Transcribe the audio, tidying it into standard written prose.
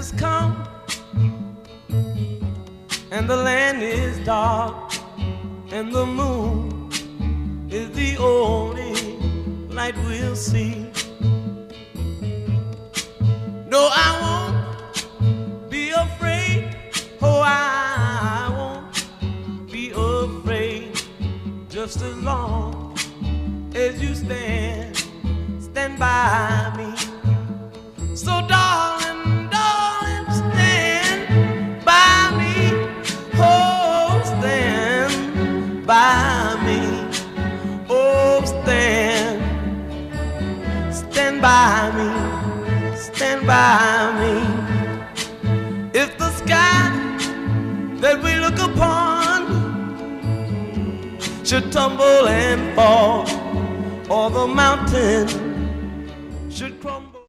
has come and the land is dark and the moon is the only light we'll see. No, I won't be afraid. Oh, I won't be afraid. Just as long as you stand by me. So darling, darling, stand by me. Oh, stand by me. Oh, stand by me. Stand by me. If the sky that we look upon should tumble and fall, or the mountain